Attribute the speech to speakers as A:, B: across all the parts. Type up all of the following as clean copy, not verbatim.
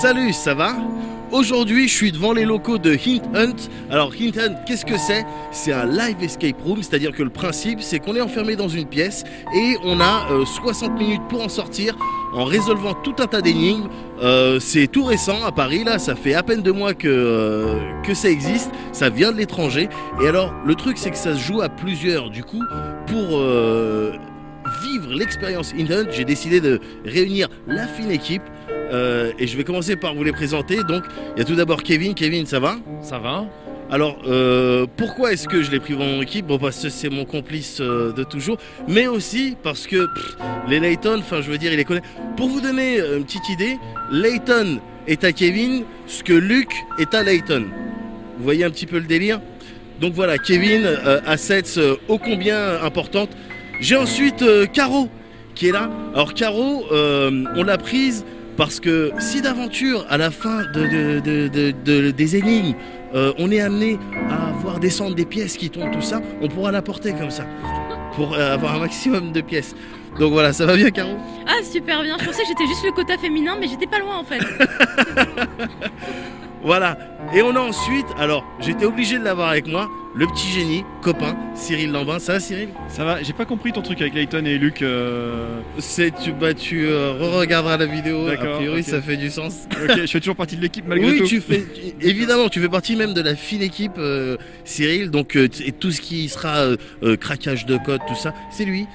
A: Salut, ça va? Aujourd'hui, je suis devant les locaux de Hint Hunt. Alors, Hint Hunt, qu'est-ce que c'est? C'est un live escape room, c'est-à-dire que le principe, c'est qu'on est enfermé dans une pièce et on a 60 minutes pour en sortir en résolvant tout un tas d'énigmes. C'est tout récent à Paris, là, ça fait à peine 2 mois que ça existe, ça vient de l'étranger. Et alors, le truc, c'est que ça se joue à plusieurs. Du coup, pour vivre l'expérience Hint Hunt, j'ai décidé de réunir la fine équipe. Et je vais commencer par vous les présenter. Donc, il y a tout d'abord Kevin. Kevin, ça va?
B: Ça va.
A: Alors, pourquoi est-ce que je l'ai pris dans mon équipe? Bon, parce que c'est mon complice de toujours, mais aussi parce que les Layton, enfin, je veux dire, il les connaît. Pour vous donner une petite idée, Layton est à Kevin ce que Luc est à Layton. Vous voyez un petit peu le délire? Donc voilà, Kevin, assets ô combien importantes. J'ai ensuite Caro qui est là. Alors, Caro, on l'a prise parce que si d'aventure, à la fin des énigmes, on est amené à voir descendre des pièces qui tombent, tout ça, on pourra l'apporter comme ça, pour avoir un maximum de pièces. Donc voilà, ça va bien, Caro?
C: Ah, super bien, je pensais que j'étais juste le quota féminin, mais j'étais pas loin en fait.
A: Voilà, et on a ensuite, alors j'étais obligé de l'avoir avec moi, le petit génie, copain, Cyril Lambin. Ça va, Cyril?
B: Ça va, j'ai pas compris ton truc avec Layton et Luc.
A: Tu re-regarderas la vidéo, a priori okay. Ça fait du sens.
B: Ok, je fais toujours partie de l'équipe malgré tout.
A: Oui, évidemment, tu fais partie même de la fine équipe, Cyril, donc et tout ce qui sera craquage de code, tout ça, c'est lui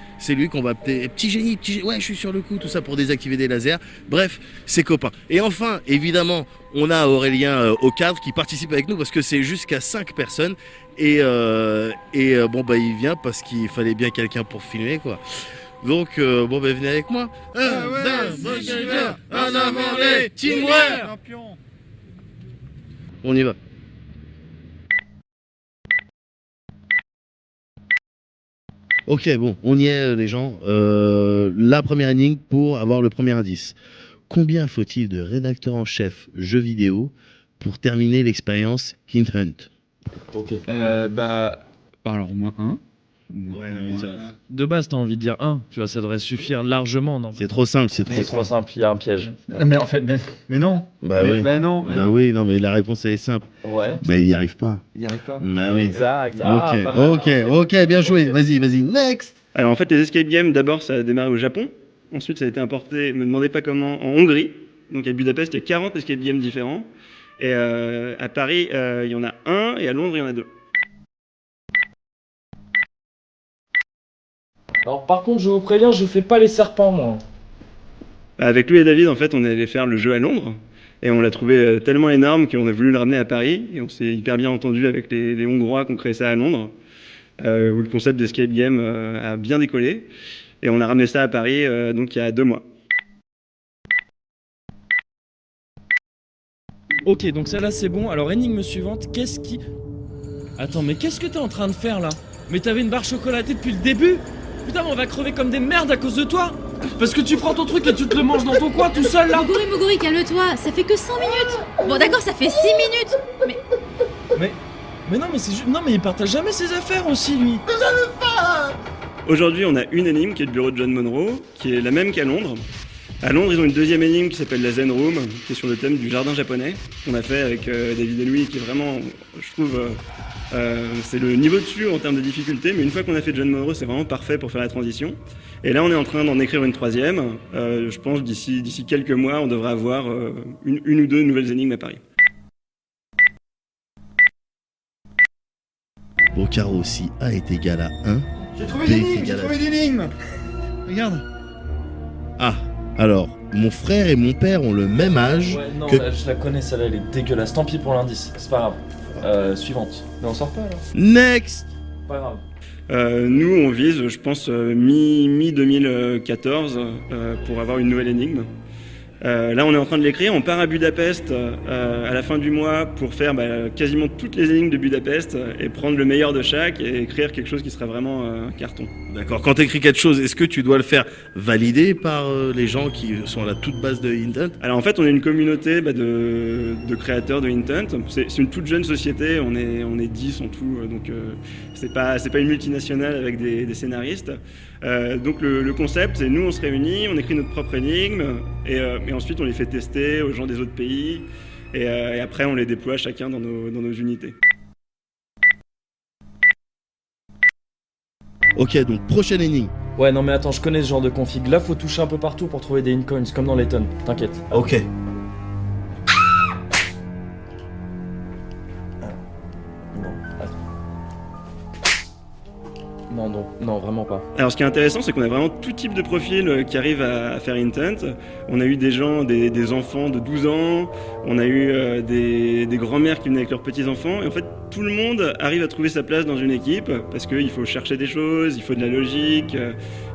A: qu'on va appeler petit génie, ouais, je suis sur le coup, tout ça pour désactiver des lasers. Bref, c'est copain. Et enfin, évidemment, on a Aurélien au cadre qui participe avec nous parce que c'est jusqu'à 5 personnes. Et bon, bah, il vient parce qu'il fallait bien quelqu'un pour filmer, quoi. Donc, bon, bah, venez avec moi. En avant les teamwork. On y va. Ok, bon, on y est, les gens. La première énigme pour avoir le premier indice. Combien faut-il de rédacteurs en chef jeux vidéo pour terminer l'expérience Hint Hunt?
D: Ok. Alors au moins 1.
A: Ouais,
D: de base, t'as envie de dire 1. Tu vois, ça devrait suffire largement. Non,
A: c'est trop simple,
D: c'est trop simple. Il y a un piège.
E: Mais en fait, mais non.
A: Bah oui.
E: Non.
A: Bah oui, non, mais la réponse elle est simple.
D: Ouais.
A: Mais il n'y arrive pas.
E: Il n'y arrive pas.
A: Bah oui.
D: Exact.
A: Ok, bien joué. Vas-y, next.
F: Alors en fait, les escape games, d'abord, ça a démarré au Japon. Ensuite, ça a été importé, me demandez pas comment, en Hongrie. Donc à Budapest, il y a 40 escape games différents. Et à Paris, il y en a 1, et à Londres, il y en a 2.
D: Alors par contre, je vous préviens, je fais pas les serpents, moi.
F: Avec Louis et David, en fait, on est allé faire le jeu à Londres. Et on l'a trouvé tellement énorme qu'on a voulu le ramener à Paris. Et on s'est hyper bien entendu avec les Hongrois qui ont créé ça à Londres. Où le concept d'escape game a bien décollé. Et on a ramené ça à Paris donc il y a 2 mois.
D: Ok, donc celle-là c'est bon. Alors énigme suivante, qu'est-ce qui... Attends, mais qu'est-ce que t'es en train de faire là? Mais t'avais une barre chocolatée depuis le début? Putain, mais on va crever comme des merdes à cause de toi! Parce que tu prends ton truc et tu te le manges dans ton coin tout seul là!
C: Moguri, calme-toi, ça fait que 5 minutes. Bon d'accord, ça fait 6 minutes.
D: Mais non, mais c'est juste... Non, mais il partage jamais ses affaires aussi, lui!
F: Aujourd'hui, on a une énigme qui est le bureau de John Monroe, qui est la même qu'à Londres. À Londres, ils ont une deuxième énigme qui s'appelle la Zen Room, qui est sur le thème du jardin japonais, qu'on a fait avec David et Louis, qui est vraiment, je trouve, c'est le niveau dessus en termes de difficulté, mais une fois qu'on a fait John Monroe, c'est vraiment parfait pour faire la transition. Et là, on est en train d'en écrire une troisième. Je pense d'ici quelques mois, on devrait avoir une ou 2 nouvelles énigmes à Paris.
A: Bon, Caro, si A est égal à 1,
E: J'ai trouvé l'énigme. Regarde.
A: Ah, alors, mon frère et mon père ont le même âge
D: Ouais, non, je la connais, celle-là, elle est dégueulasse. Tant pis pour l'indice, c'est pas grave. Suivante. Mais on sort pas, alors.
A: Next.
D: Pas grave.
F: Nous, on vise, je pense, mi-2014 pour avoir une nouvelle énigme. Là, on est en train de l'écrire. On part à Budapest à la fin du mois pour faire quasiment toutes les énigmes de Budapest et prendre le meilleur de chaque et écrire quelque chose qui sera vraiment un carton.
A: D'accord, quand tu écris quelque chose, est-ce que tu dois le faire valider par les gens qui sont à la toute base de Hint Hunt?
F: Alors en fait, on est une communauté de créateurs de Hint Hunt. C'est une toute jeune société, on est 10 en tout, donc c'est pas une multinationale avec des scénaristes. Donc le concept, c'est nous on se réunit, on écrit notre propre énigme et ensuite on les fait tester aux gens des autres pays et après on les déploie chacun dans nos unités.
A: Ok, donc prochaine énigme.
D: Ouais, non mais attends, je connais ce genre de config. Là, faut toucher un peu partout pour trouver des incoins, comme dans Layton. T'inquiète.
A: Ok.
D: Non, attends. Non, vraiment pas.
F: Alors ce qui est intéressant, c'est qu'on a vraiment tout type de profil qui arrive à faire Intent. On a eu des gens, des enfants de 12 ans, on a eu des grands-mères qui venaient avec leurs petits-enfants, et en fait tout le monde arrive à trouver sa place dans une équipe, parce qu'il faut chercher des choses, il faut de la logique,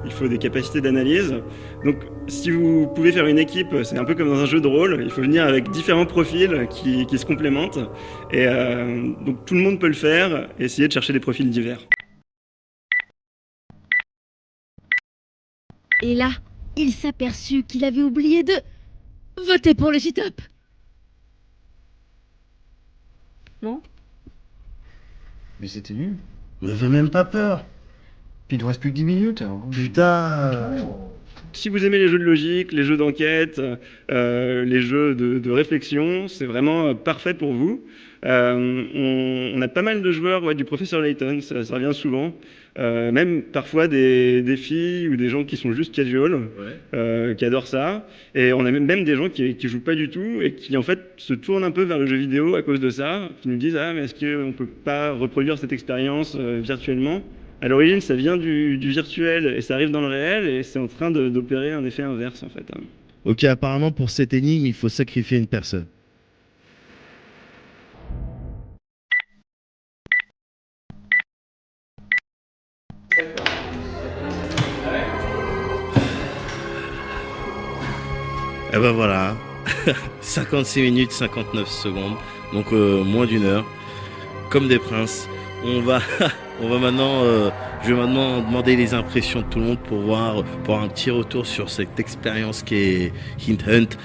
F: il faut des capacités d'analyse. Donc si vous pouvez faire une équipe, c'est un peu comme dans un jeu de rôle, il faut venir avec différents profils qui se complémentent, et donc tout le monde peut le faire, et essayer de chercher des profils divers.
C: Et là, il s'aperçut qu'il avait oublié de voter pour le sit-up. Non?
E: Mais c'était nul.
A: Me fais même pas peur.
E: Puis il nous reste plus que 10 minutes. Alors.
A: Putain.
F: Si vous aimez les jeux de logique, les jeux d'enquête, les jeux de réflexion, c'est vraiment parfait pour vous. On a pas mal de joueurs du professeur Layton, ça revient souvent. Même parfois des filles ou des gens qui sont juste casual, qui adorent ça. Et on a même des gens qui jouent pas du tout et qui en fait se tournent un peu vers le jeu vidéo à cause de ça, qui nous disent « Ah, mais est-ce qu'on peut pas reproduire cette expérience virtuellement ?» À l'origine, ça vient du virtuel et ça arrive dans le réel et c'est en train d'opérer un effet inverse en fait.
A: Ok, apparemment pour cette énigme, il faut sacrifier une personne. Et ben voilà, 56 minutes 59 secondes, donc moins d'une heure, comme des princes. On va maintenant, je vais maintenant demander les impressions de tout le monde pour voir un petit retour sur cette expérience qui est Hint Hunt.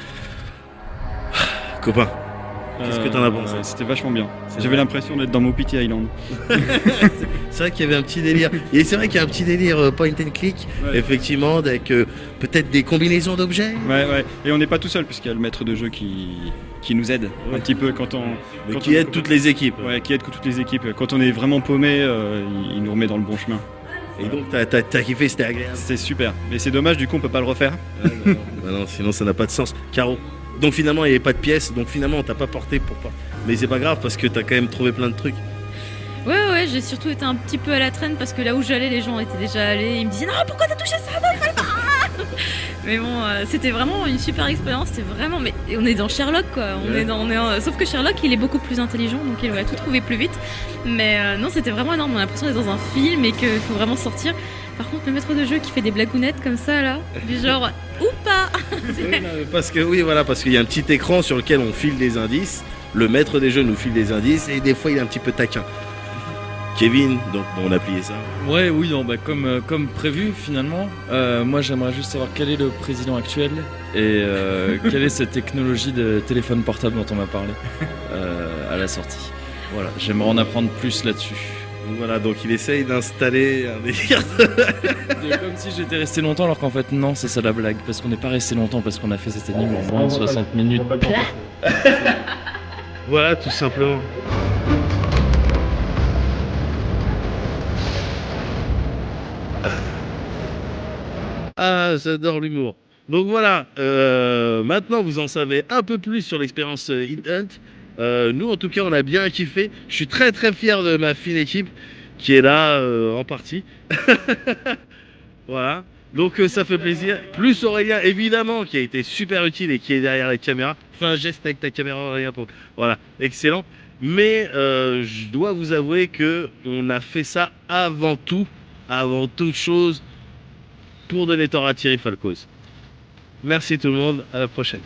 A: Copain, qu'est-ce que t'en as pensé?
B: C'était vachement bien. J'avais l'impression d'être dans Mopiti Island.
A: C'est vrai qu'il y avait un petit délire. Et c'est vrai qu'il y a un petit délire point and click, effectivement, avec peut-être des combinaisons d'objets.
B: Ouais. Et on n'est pas tout seul, puisqu'il y a le maître de jeu qui nous aide un petit peu quand on...
A: Qui aide toutes les équipes.
B: Ouais, qui aide toutes les équipes. Quand on est vraiment paumé, il nous remet dans le bon chemin.
A: Et donc t'as kiffé, c'était agréable.
B: C'était super. Mais c'est dommage, du coup on peut pas le refaire.
A: Non, sinon ça n'a pas de sens. Caro. Donc finalement il n'y avait pas de pièces, donc finalement on t'a pas porté pour pas. Mais c'est pas grave parce que t'as quand même trouvé plein de trucs.
C: Ouais, j'ai surtout été un petit peu à la traîne parce que là où j'allais, les gens étaient déjà allés. Ils me disaient non, pourquoi t'as touché ça? Non, fallait pas. Mais bon, c'était vraiment une super expérience. C'était vraiment. Mais on est dans Sherlock quoi. Sauf que Sherlock il est beaucoup plus intelligent donc il aurait tout trouvé plus vite. Mais non, c'était vraiment énorme. On a l'impression d'être dans un film et qu'il faut vraiment sortir. Par contre, le maître de jeu qui fait des blagounettes comme ça là, du genre ou pas.
A: Parce qu'il y a un petit écran sur lequel on file des indices. Le maître des jeux nous file des indices et des fois il est un petit peu taquin. Kevin, donc on a plié ça.
D: Ouais, oui, non, comme prévu finalement. Moi j'aimerais juste savoir quel est le président actuel et quelle est cette technologie de téléphone portable dont on m'a parlé à la sortie. Voilà, j'aimerais en apprendre plus là-dessus.
A: Donc voilà, donc il essaye d'installer un délire.
D: Comme si j'étais resté longtemps alors qu'en fait non, c'est ça la blague. Parce qu'on n'est pas resté longtemps parce qu'on a fait cette énigme en moins de 60 minutes.
A: Voilà, tout simplement. Ah, j'adore l'humour. Donc voilà, maintenant vous en savez un peu plus sur l'expérience Hint Hunt. Nous en tout cas on a bien kiffé. Je suis très très fier de ma fine équipe qui est là en partie. Voilà, donc ça fait plaisir. Plus Aurélien évidemment qui a été super utile et qui est derrière les caméras. Fais un geste avec ta caméra Aurélien pour... Voilà, excellent. Mais je dois vous avouer que on a fait ça avant toute chose, pour donner tort à Thierry Falcoz. Merci tout le monde, à la prochaine.